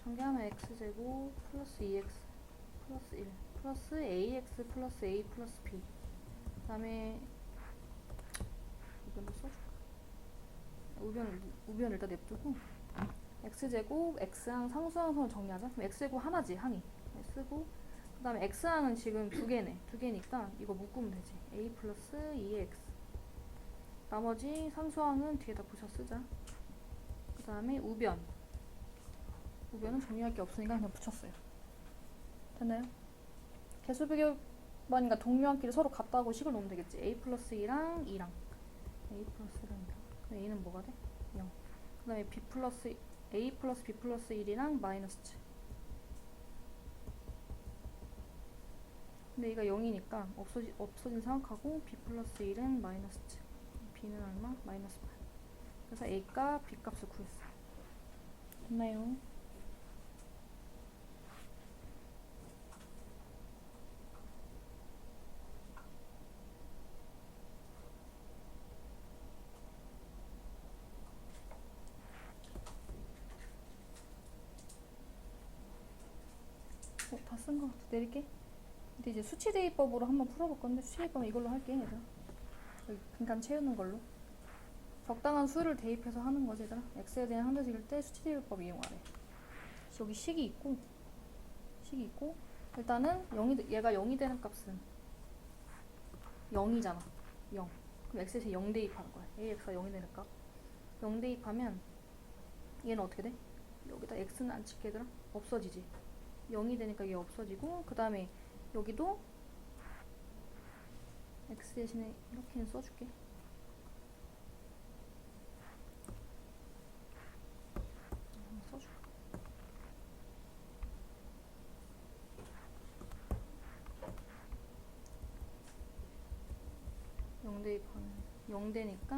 전개하면 x제곱 플러스 2x 플러스 1 플러스 ax 플러스 a 플러스 b. 그 다음에 우변도 써줄까? 우변을 일단 냅두고 x제곱 x항 상수항선을 정리하자. 그럼 x제곱 하나지 항이 쓰고, 그 다음에 x항은 지금 두 개니까 이거 묶으면 되지. a 플러스 2x. 나머지 상수항은 뒤에다 부셔 쓰자. 그 다음에 우변은 정리할 게 없으니까 그냥 붙였어요. 됐나요? 개수 비교반인가 동료한끼리 서로 같다고 식을 놓으면 되겠지. a 플러스 2랑 2랑 a 플러스 1랑 2랑. 그럼 a는 뭐가 돼? 0. 그 다음에 b 플러스 a 플러스 b 플러스 1이랑 마이너스 7. 근데 얘가 0이니까 없어진 생각하고 b 플러스 1은 마이너스 7. b는 얼마? 마이너스 8. 그래서 a 값, b 값을 구했어. 됐나요? 다 쓴 거 같아. 내릴게. 근데 이제 수치대입법으로 한번 풀어볼 건데, 수치대입법은 이걸로 할게, 얘들아. 여기 빈칸 채우는 걸로. 적당한 수를 대입해서 하는 거지, 얘들아. x에 대한 항대식일 때 수치대입법 이용하래. 여기 식이 있고, 일단은 얘가 0이 되는 값은 0이잖아. 0. 그럼 x에 0 대입하는 거야. ax가 0이 되는 값. 0 대입하면 얘는 어떻게 돼? 여기다 x는 안 칠게, 얘들아. 없어지지. 0이 되니까 얘 없어지고, 그 다음에 여기도 x 대신에 이렇게는 써줄게. 써줄게. 대입하면 0 되니까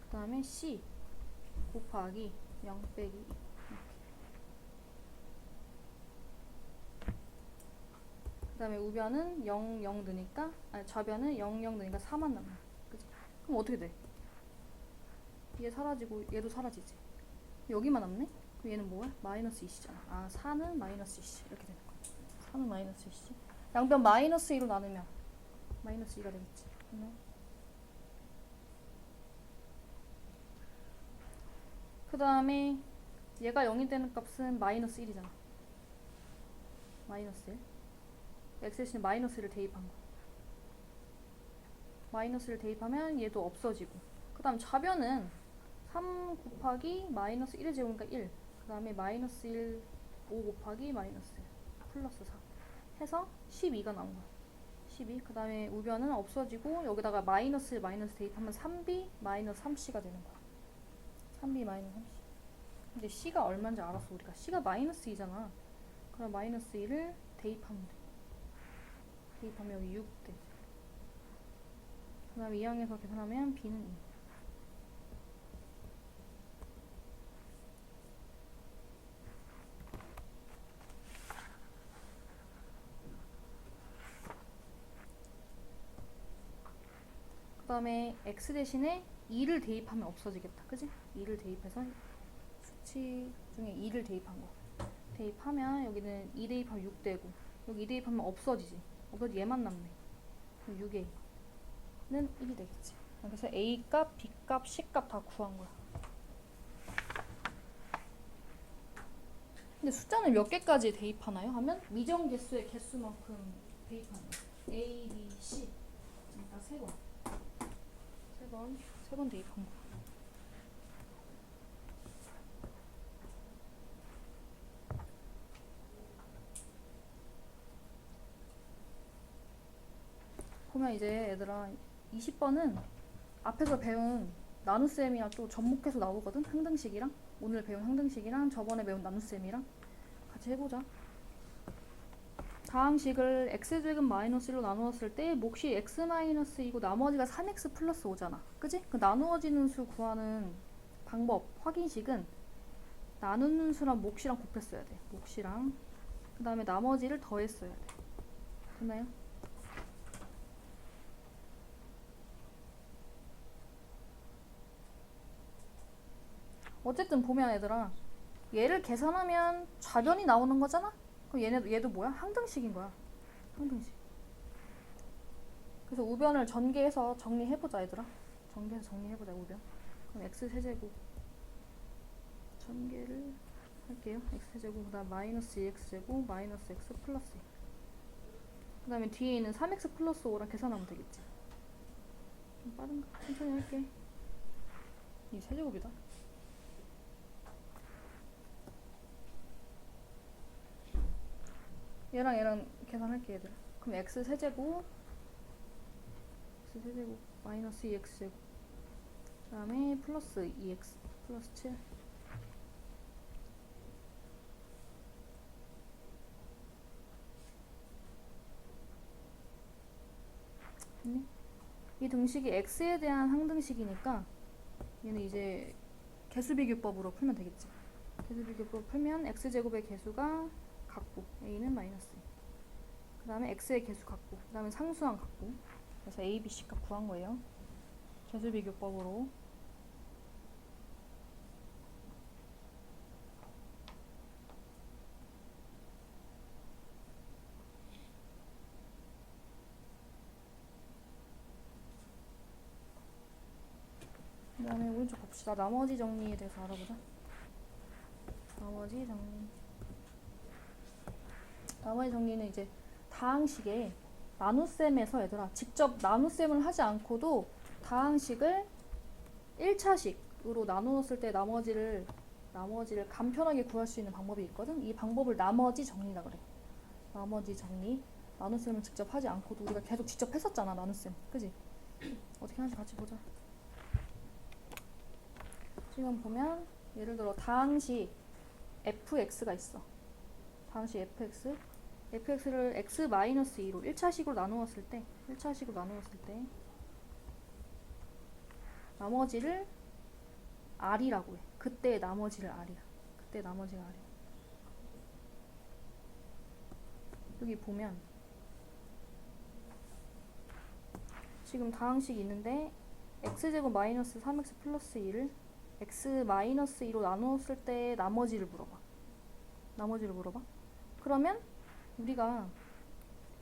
그 다음에 c 곱하기 0 빼기 2. 그 다음에 우변은 0, 0 넣으니까, 아니 좌변은 0, 0 넣으니까 4만 남아. 그치? 그럼 어떻게 돼? 얘 사라지고 얘도 사라지지. 여기만 남네? 그럼 얘는 뭐야? 마이너스 2c잖아. 아, 4는 마이너스 2c. 이렇게 되는 거야. 4는 마이너스 2c. 양변 마이너스 2로 나누면 마이너스 2가 되겠지. 그 다음에 얘가 0이 되는 값은 마이너스 1이잖아. 마이너스 1. x 대신에 마이너스 1을 대입한 거야. 마이너스 1을 대입하면 얘도 없어지고, 그 다음 좌변은 3 곱하기 마이너스 1의 제곱이니까 1. 그 다음에 마이너스 1, 5 곱하기 마이너스 1 플러스 4 해서 12가 나온 거야. 12. 그 다음에 우변은 없어지고 여기다가 마이너스 1, 마이너스 대입하면 3b 마이너스 3c가 되는 거야. 3b 마이너스 3c. 근데 c가 얼마인지 알았어. 우리가 c가 마이너스 2잖아. 그럼 마이너스 2를 대입하면 돼. 대입하면 여기 6 되지. 그 다음에 2항에서 계산하면 b는 2. 그 다음에 x 대신에 2를 대입하면 없어지겠다. 그지? 2를 대입해서 수치 중에 2를 대입한 거. 대입하면 여기는 2 대입하면 6 되고, 여기 2 대입하면 없어지지. 얘만 남네. 그럼 6a는 1이 되겠지. 그래서 a 값, b 값, c 값 다 구한 거야. 근데 숫자는 몇 개까지 대입하나요? 하면 미정 개수의 개수만큼 대입하는 거야. a, b, c. 그러니까 3번. 3번 대입한 거. 보면 이제 얘들아 20번은 앞에서 배운 나눗셈이랑 또 접목해서 나오거든. 항등식이랑 오늘 배운 항등식이랑 저번에 배운 나눗셈이랑 같이 해보자. 다항식을 x제곱 마이너스 1로 나누었을 때 몫이 x 마이너스 2고 나머지가 3x 플러스 5잖아. 그지? 그 나누어지는 수 구하는 방법, 확인식은 나누는 수랑 몫이랑 곱했어야 돼. 몫이랑. 그 다음에 나머지를 더했어야 돼. 됐나요? 어쨌든 보면 얘들아, 얘를 계산하면 좌변이 나오는 거잖아? 그럼 얘도 뭐야? 항등식인 거야. 항등식. 그래서 우변을 전개해서 정리해보자, 얘들아. 전개해서 정리해보자, 우변. 그럼 x세제곱 전개를 할게요. x세제곱, 그 다음 마이너스 2x제곱, 마이너스 x 플러스 2. 그 다음에 뒤에 있는 3x 플러스 5랑 계산하면 되겠지. 좀 빠른가? 천천히 할게. 이 세제곱이다. 얘랑 계산할게, 얘들아. 그럼 x세제곱 마이너스 2x제곱, 그 다음에 플러스 2x 플러스 7. 됐니? 이 등식이 x에 대한 항등식이니까 얘는 이제 개수비교법으로 풀면 되겠지. 개수비교법 풀면 x제곱의 개수가 같고 a는 마이너스 2. 그 다음에 x의 개수 같고, 그 다음에 상수항 같고. 그래서 a, b, c 값 구한 거예요. 개수비교법으로. 그 다음에 오른쪽 봅시다. 나머지 정리에 대해서 알아보자. 나머지 정리는 이제 다항식에 나눗셈에서 얘들아, 직접 나눗셈을 하지 않고도 다항식을 1차식으로 나누었을 때 나머지를 간편하게 구할 수 있는 방법이 있거든. 이 방법을 나머지 정리라 그래. 나머지 정리. 나눗셈을 직접 하지 않고도 우리가 계속 직접 했었잖아, 나눗셈. 그지? 어떻게 하는지 같이 보자. 지금 보면 예를 들어 다항식 fx가 있어. 다항식 fx를 x-2로 1차식으로 나누었을 때 나머지를 r이라고 해. 그때의 나머지를 r이야. 여기 보면 지금 다항식이 있는데 x제곱 마이너스 3x 플러스 2를 x-2로 나누었을 때 나머지를 물어봐. 그러면 우리가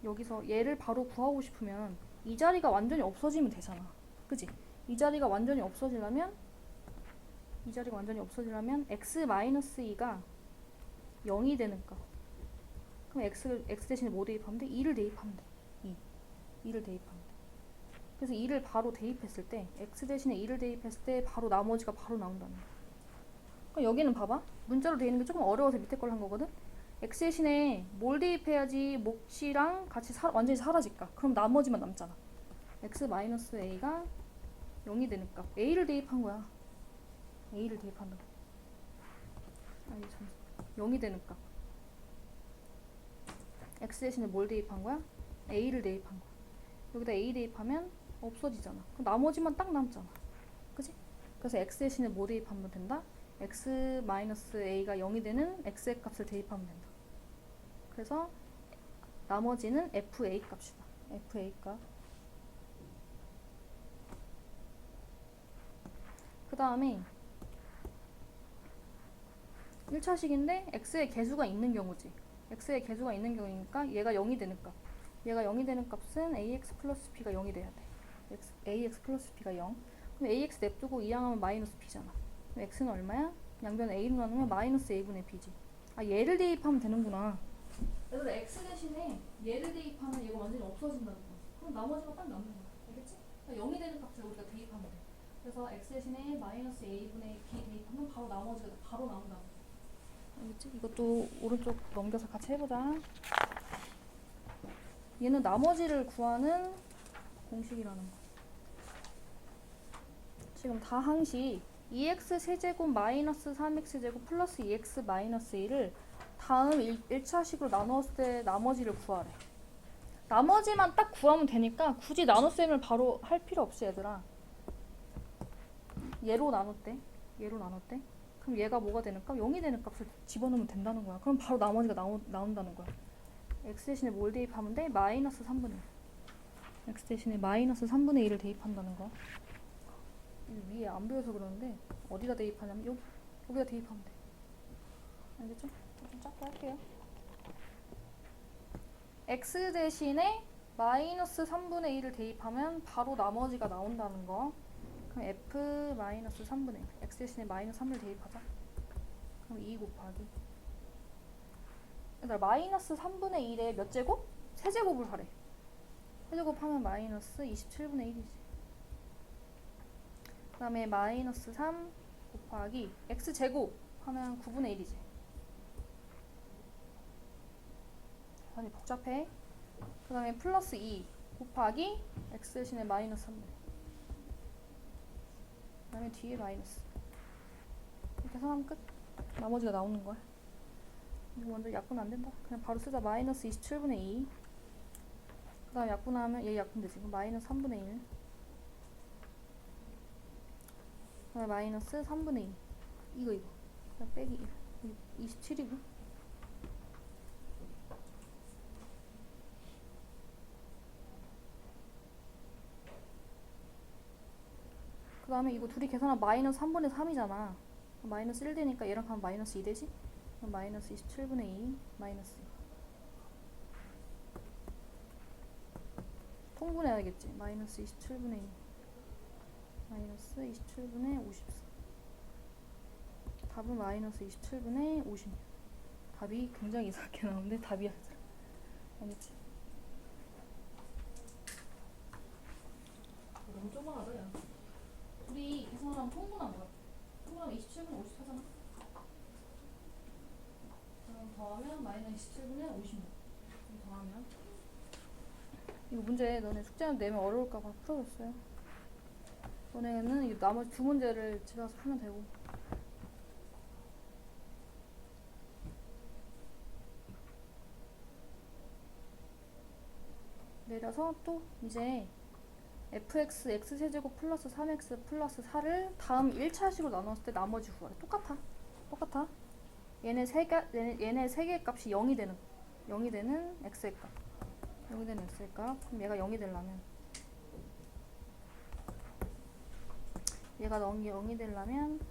여기서 얘를 바로 구하고 싶으면 이 자리가 완전히 없어지면 되잖아. 그치? 이 자리가 완전히 없어지려면 x-2가 0이 되는 값. 그럼 x 대신에 뭐 대입하면 돼? 2를 대입하면 돼. 2를 대입하면 돼. 그래서 2를 바로 대입했을 때, x 대신에 2를 대입했을 때 바로 나머지가 바로 나온다는 거야. 그럼 여기는 봐봐. 문자로 되어 있는 게 조금 어려워서 밑에 걸 한 거거든. x 대신에 뭘 대입해야지 몫이랑 같이 완전히 사라질까? 그럼 나머지만 남잖아. x-a가 0이 되는 값. a를 대입한 거야. a를 대입한다. 아니 참. 0이 되는 값. x 대신에 뭘 대입한 거야? a를 대입한 거야. 여기다 a 대입하면 없어지잖아. 그럼 나머지만 딱 남잖아. 그치? 그래서 x 대신에 뭐 대입하면 된다? x-a가 0이 되는 x의 값을 대입하면 된다. 그래서 나머지는 fa 값이다. fa 값. 그 다음에 1차식인데 x의 개수가 있는 경우지. x의 개수가 있는 경우니까 얘가 0이 되는 값. 얘가 0이 되는 값은 ax 플러스 b가 0이 돼야 돼. ax 플러스 b가 0. 그럼 ax 냅두고 이항하면 마이너스 b잖아. 그럼 x는 얼마야? 양변 a로 나누면 마이너스 a분의 b지. 아, 얘를 대입하면 되는구나. 그래서 x 대신에 얘를 대입하면 얘가 완전히 없어진다는 거야. 그럼 나머지가 딱 남는 거야. 알겠지? 그러니까 0이 되는 값을 우리가 대입하면 돼. 그래서 x 대신에 마이너스 a분의 b 대입하면 바로 나머지가 바로 나온다는 거야. 알겠지? 이것도 오른쪽 넘겨서 같이 해보자. 얘는 나머지를 구하는 공식이라는 거. 지금 다항식 2x 세제곱 마이너스 3x 제곱 플러스 2x 마이너스 1을 다음 1차식으로 나누었을 때 나머지를 구하래. 나머지만 딱 구하면 되니까 굳이 나눗셈을 바로 할 필요 없이 얘들아. 얘로 나눴대. 그럼 얘가 뭐가 되는 값? 0이 되는 값을 집어넣으면 된다는 거야. 그럼 바로 나머지가 나온다는 거야. x 대신에 뭘 대입하면 돼? 마이너스 3분의 1. x 대신에 마이너스 3분의 1을 대입한다는 거. 위에 안 보여서 그러는데 어디다 대입하냐면 거기다 대입하면 돼. 알겠죠? 좀 작게 할게요. x 대신에 마이너스 3분의 1을 대입하면 바로 나머지가 나온다는 거. 그럼 f 마이너스 3분의 1. x 대신에 마이너스 3을 대입하자. 그럼 2 곱하기. 얘들아, 마이너스 3분의 1에 몇 제곱? 세제곱을 하래. 세제곱하면 마이너스 27분의 1이지. 그 다음에 마이너스 3 곱하기 x제곱 하면 9분의 1이지. 아니 복잡해. 그 다음에 플러스 2 곱하기 x 대신에 마이너스 3분의 1. 그 다음에 뒤에 마이너스. 이렇게 계산하면 끝. 나머지가 나오는 거야. 이거 먼저 약분 안 된다. 그냥 바로 쓰자. 마이너스 27분의 2. 그 다음 약분하면 얘 약분되지. 그럼 마이너스 3분의 1. 그 다음에 마이너스 3분의 2. 이거. 그 다음 빼기 1. 27이고. 그 다음에 이거 둘이 계산하면 마이너스 3분의 3이잖아. 마이너스 1 되니까 얘랑 가면 마이너스 2 되지? 그럼 마이너스 27분의 2 마이너스 2. 통분해야겠지. 마이너스 27분의 2 마이너스 27분의 54. 답은 마이너스 27분의 56. 답이 굉장히 이상하게 나오는데 답이야. 알겠지? 너무 조그마하다 야. 둘이 계산하면 통분한 거야. 통분하면 27분의 50 하잖아. 그럼 더하면 마이너스 27분의 56. 더하면 이거 문제 너네 숙제는 내면 어려울까봐 풀어줬어요. 너네는 이 나머지 두 문제를 집에 가서 풀면 되고. 내려서 또 이제 fx x세제곱 플러스 3x 플러스 4를 다음 1차식으로 나눴을 때 나머지 구하래. 똑같아. 얘네 세 개의 값이 0이 되는 x의 값. 0이 되는 x의 값. 그럼 얘가 0이 되려면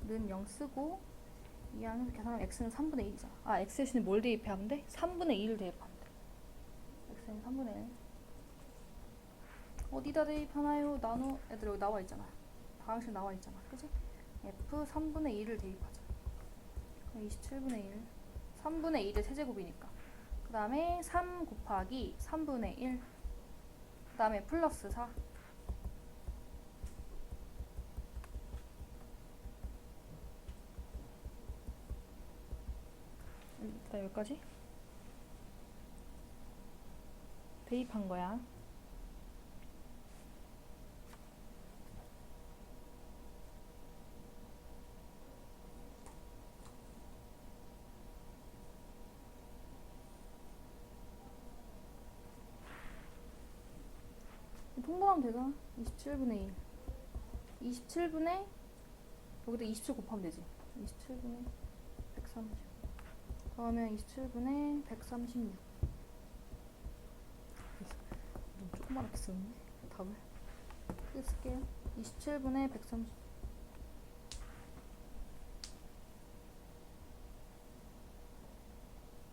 는 0 쓰고 이 안에서 계산하면 x는 3분의 1이잖아. 아, x 대신에 뭘 대입하면 돼? 3분의 2를 대입하면 돼. x는 3분의 1. 어디다 대입하나요? 애들 여기 나와 있잖아. 방식 나와 있잖아. 그치? f 3분의 2를 대입하자. 그럼 27분의 1. 3분의 1의 세제곱이니까. 그 다음에 3 곱하기 3분의 1. 그 다음에 플러스 4. 일단 여기까지 대입한 거야. 통분하면 되잖아. 27분의 1. 27분의 여기다 27 곱하면 되지. 27분의 130. 그러면 27분의 136. 너무 조그맣게 썼네. 답을 크게 쓸게요. 27분의 130.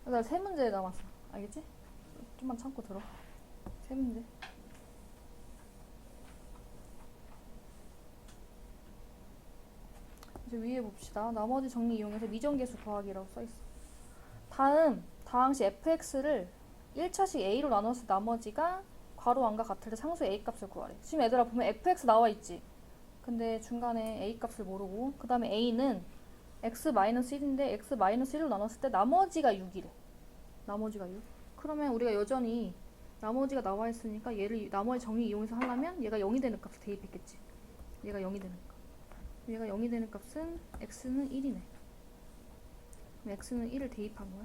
나 세 문제 남았어. 알겠지? 좀만 참고 들어. 세 문제. 이제 위에 봅시다. 나머지 정리 이용해서 미정계수 구하기라고 써있어. 다음 다항시 fx를 1차식 a로 나눴을 때 나머지가 괄호 안과 같을 때 상수 a 값을 구하래. 지금 얘들아 보면 fx 나와있지? 근데 중간에 a 값을 모르고 그 다음에 a는 x-1인데 x-1로 나눴을 때 나머지가 6이래. 나머지가 6. 그러면 우리가 여전히 나머지가 나와있으니까 얘를 나머지 정리 이용해서 하려면 얘가 0이 되는 값을 대입했겠지. 얘가 0이 되는 값. 얘가 0이 되는 값은 x는 1이네. 그럼 x는 1을 대입한 거야.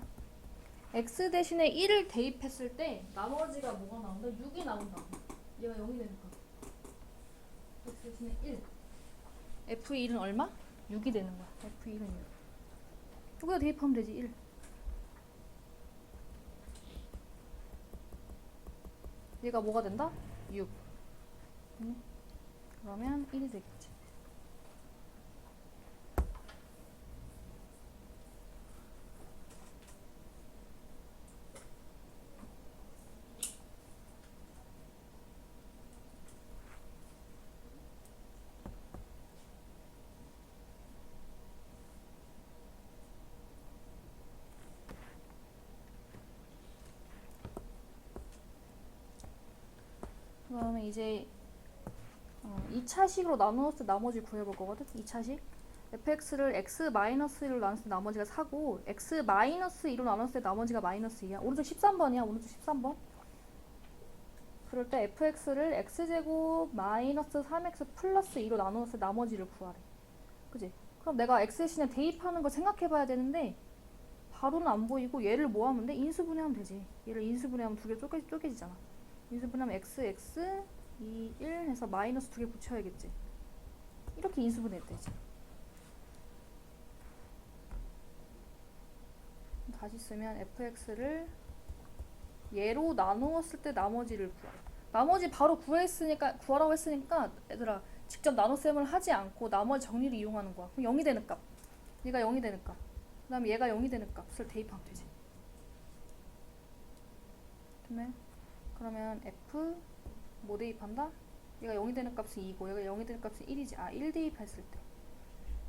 x 대신에 1을 대입했을 때 나머지가 뭐가 나온다? 6이 나온다. 얘가 0이 되는 값. x 대신에 1. f1은 얼마? 6이 되는 거야. f1은 6. 여기다 대입하면 되지. 1. 얘가 뭐가 된다? 6. 그러면 1이 되겠지. 그러면 이제 2차식으로 나누었을 때 나머지 구해볼 거거든. 2차식. fx를 x-1로 나눴을 때 나머지가 4고 x-2로 나눴을 때 나머지가 마이너스 2야. 오른쪽 13번이야. 오른쪽 13번. 그럴 때 fx를 x제곱 마이너스 3x 플러스 2로 나누었을 때 나머지를 구하래. 그지? 그럼 내가 x 대신에 대입하는 거 생각해봐야 되는데 바로는 안 보이고 얘를 뭐 하면 돼? 인수분해하면 되지. 얘를 인수분해하면 두 개 쪼개지잖아. 인수분해하면 x, 2, 1 해서 마이너스 두 개 붙여야겠지. 이렇게 인수분해했대 되지. 다시 쓰면 fx를 얘로 나누었을 때 나머지를 구하라. 나머지 바로 구하라고 했으니까 얘들아 직접 나눗셈을 하지 않고 나머지 정리를 이용하는 거야. 그럼 0이 되는 값. 얘가 0이 되는 값. 그 다음에 얘가 0이 되는 값을 대입하면 되지. 됐나요? 그러면 f 뭐 대입한다? 얘가 0이 되는 값은 2고 얘가 0이 되는 값은 1이지. 1 대입했을 때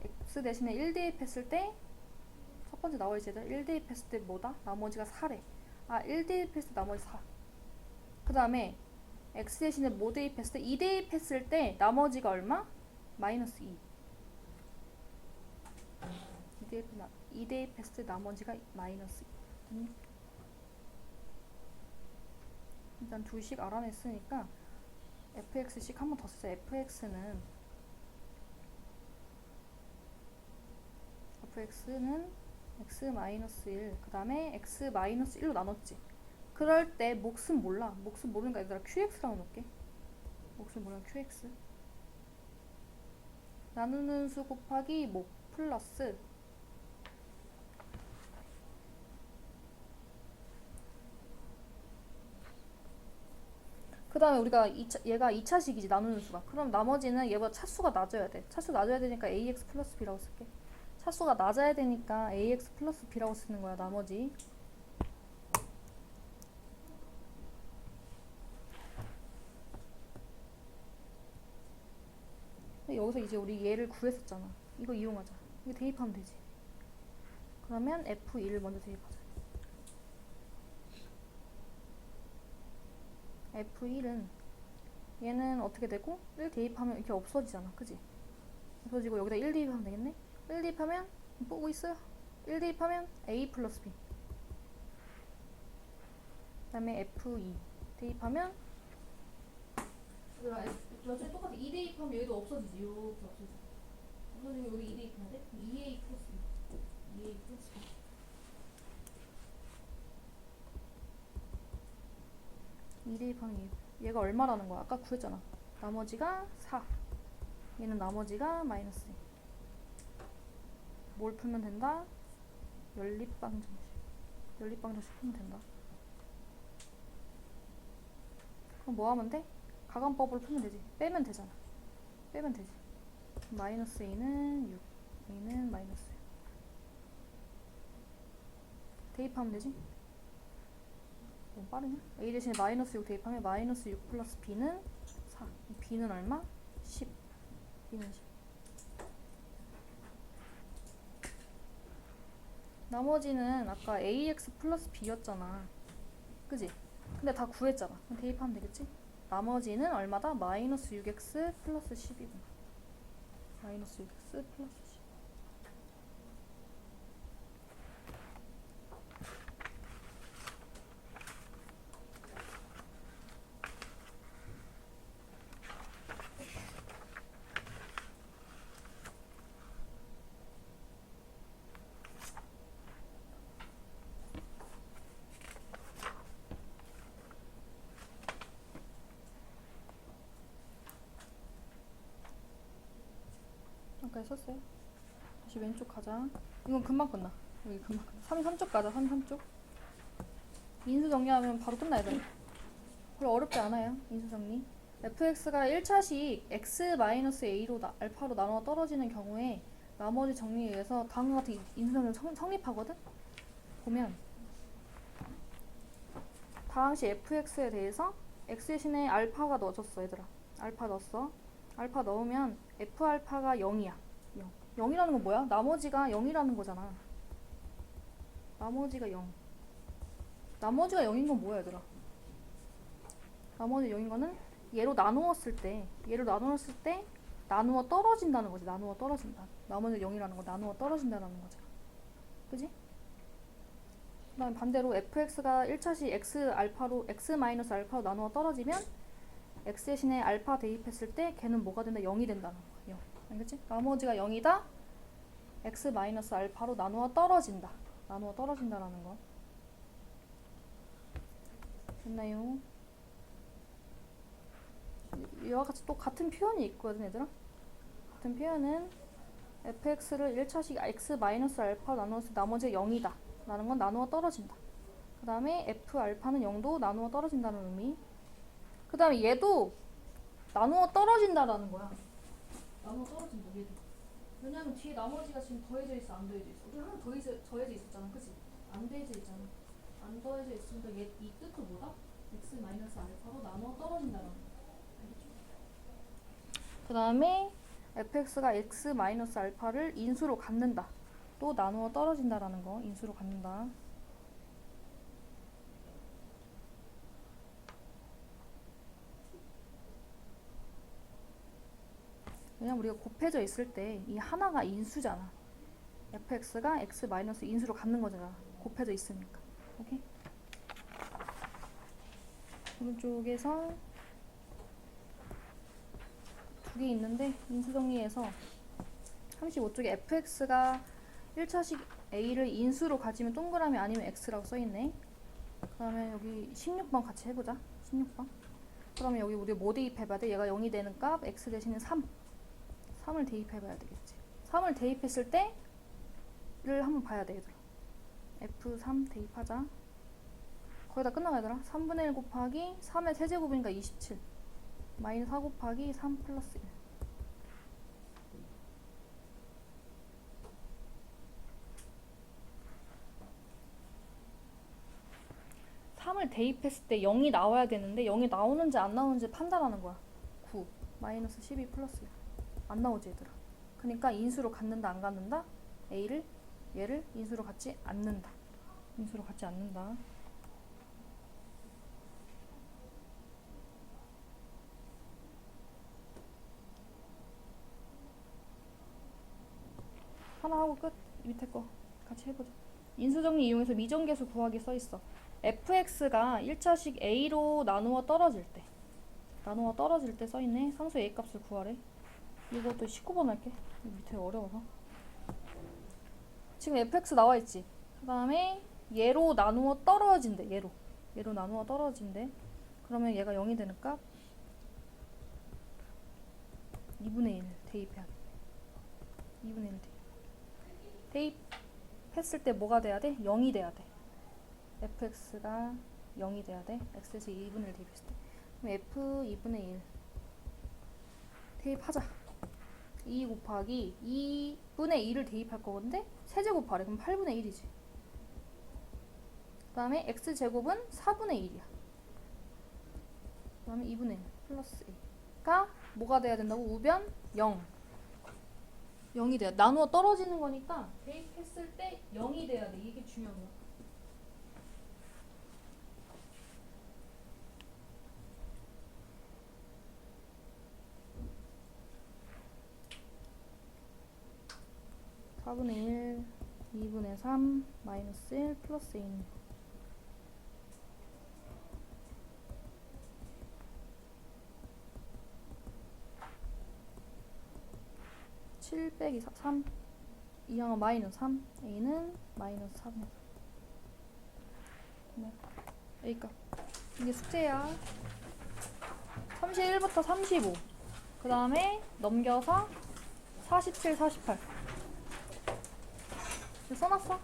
x 대신에 1 대입했을 때 첫 번째 나와있지 얘들. 1 대입했을 때 뭐다? 나머지가 4래. 1 대입했을 때 나머지 4. 그 다음에 x 대신에 뭐 대입했을 때 2 대입했을 때 나머지가 얼마? 마이너스 2. 2 대입했을 때 나머지가 마이너스 2. 일단 둘씩 알아냈으니까 fx씩 한 번 더 쓰자. fx는 x-1 그 다음에 x-1로 나눴지. 그럴 때 몫은 몰라. 몫은 모르니까 얘들아 qx라고 놓을게. 몫은 모르면 qx 나누는 수 곱하기 몫 플러스 그 다음에 우리가 얘가 2차식이지 나누는 수가. 그럼 나머지는 얘보다 차수가 낮아야 돼. 차수 낮아야 되니까 ax 플러스 b라고 쓸게. 차수가 낮아야 되니까 ax 플러스 b라고 쓰는 거야. 나머지 여기서 이제 우리 얘를 구했었잖아. 이거 이용하자. 이거 대입하면 되지. 그러면 f1 먼저 대입하자. f1은 얘는 어떻게 되고 1 대입하면 이렇게 없어지잖아. 그지? 없어지고 여기다 1 대입하면 되겠네? 1 대입하면 보고 있어요. 1 대입하면 a 플러스 b 그 다음에 f2 대입하면 나중에 똑같아. 2 대입하면 여기도 없어지지. 이렇게 없어지지. 없어지고 여기 2 대입해야 돼? 2a 플러스 b 2a 플러스 b 이 대입하면 얘가 얼마라는 거야? 아까 구했잖아. 나머지가 4. 얘는 나머지가 마이너스 2. 뭘 풀면 된다? 연립방정식. 연립방정식 풀면 된다. 그럼 뭐 하면 돼? 가감법으로 풀면 되지. 빼면 되잖아. 빼면 되지. 마이너스 2는 6. 2는 마이너스 6. 대입하면 되지. 너무 빠르냐? a 대신에 마이너스 6 대입하면 마이너스 6 플러스 b는 4. b는 얼마? 10. b는 10. 나머지는 아까 ax 플러스 b였잖아. 그지? 근데 다 구했잖아. 그럼 대입하면 되겠지? 나머지는 얼마다? 마이너스 6x 플러스 10이구나. 마이너스 6x 플러스 10. 아까 했었어요. 다시 왼쪽 가자. 이건 금방 끝나. 여기 금방 끝나. 33쪽 가자. 33쪽. 인수 정리하면 바로 끝나야 돼. 별로 어렵지 않아요. 인수 정리. fx가 1차식 x-a로 알파로 나눠 떨어지는 경우에 나머지 정리에 의해서 다음과 같은 인수 정리 성립하거든? 보면 다항시 fx에 대해서 x 대신에 알파가 넣어줬어. 얘들아. 알파 넣었어. 알파 넣으면 f알파가 0이야. 0. 0이라는 건 뭐야? 나머지가 0이라는 거잖아. 나머지가 0. 나머지가 0인 건 뭐야, 얘들아? 나머지 0인 거는 얘로 나누었을 때 나누어 떨어진다는 거지. 나누어 떨어진다. 나머지 0이라는 거 나누어 떨어진다는 거지. 그지? 그 다음에 반대로 fx가 1차시 x-알파로 나누어 떨어지면 x 대신에 알파 대입했을 때 걔는 뭐가 된다? 0이 된다는 거야. 0. 알겠지? 나머지가 0이다. x-알파로 나누어 떨어진다. 나누어 떨어진다라는 거. 됐나요? 이와 같이 또 같은 표현이 있거든, 얘들아. 같은 표현은 fx를 1차식 x-알파 나누었을 때 나머지가 0이다 라는 건 나누어 떨어진다. 그 다음에 f-알파는 0도 나누어 떨어진다는 의미. 그 다음에 얘도 나누어 떨어진다라는 거야. 나누어 떨어진다, 얘도. 왜냐면 뒤에 나머지가 지금 더해져 있어, 안 더해져 있어? 우리 하나 더해져 있었잖아, 그치? 안 더해져 있잖아. 안 더해져 있으니까 이 뜻도 뭐다? x-알파로 나누어 떨어진다라는 거야. 알겠죠? 그 다음에 fx가 x-알파를 인수로 갖는다. 또 나누어 떨어진다라는 거. 인수로 갖는다. 왜냐면 우리가 곱해져 있을 때 이 하나가 인수잖아. fx가 x 마이너스 인수로 갖는 거잖아. 곱해져 있으니까. 오케이? 오른쪽에서 두 개 있는데 인수 정리해서 35쪽에 fx가 1차식 a를 인수로 가지면 동그라미 아니면 x라고 써있네. 그 다음에 여기 16번 같이 해보자. 16번. 그러면 여기 우리 뭐 대입해봐야 돼? 얘가 0이 되는 값 x 대신에 3을 대입해봐야 되겠지. 3을 대입했을 때를 한번 봐야 돼, 얘들아. f3 대입하자. 거의 다 끝나가, 얘들아. 3분의 1 곱하기 3의 세제곱이니까 27 마이너스 4 곱하기 3 플러스 1. 을 대입했을 때 0이 나와야 되는데 0이 나오는지 안 나오는지 판단하는 거야. 9 마이너스 12 플러스 1. 안 나오지, 얘들아. 그러니까 인수로 갖는다, 안 갖는다? 얘를 인수로 갖지 않는다. 인수로 갖지 않는다. 하나 하고 끝. 밑에 거 같이 해보자. 인수정리 이용해서 미정계수 구하기 써있어. fx가 1차식 a로 나누어 떨어질 때 써있네. 상수 a 값을 구하래. 이것도 19번 할게. 밑에 어려워서. 지금 fx 나와있지. 그 다음에 얘로 나누어 떨어진대. 얘로 나누어 떨어진대. 그러면 얘가 0이 되는 값 2분의 1 대입해야겠네. 2분의 1 대입했을 때 뭐가 돼야 돼? 0이 돼야 돼. fx가 0이 돼야 돼. x에서 2분의 1 대입했을 때. 그럼 f 2분의 1 대입하자. 2 곱하기 2분의 2를 대입할 거건데 세제곱하래. 그럼 8분의 1이지. 그 다음에 x제곱은 4분의 1이야. 그 다음에 2분의 1 플러스 1가 뭐가 돼야 된다고? 우변 0이 돼야 돼. 나누어 떨어지는 거니까 대입했을 때 0이 돼야 돼. 이게 중요한 거야. (4분의 1) 2분의 3 마이너스 1 플러스 1. 7 빼기 3. 이 양은 마이너스 3. a는 마이너스 4분의 3. a 값. 이게 숙제야. 31부터 35. 그 다음에 넘겨서 47, 48. 써놨어?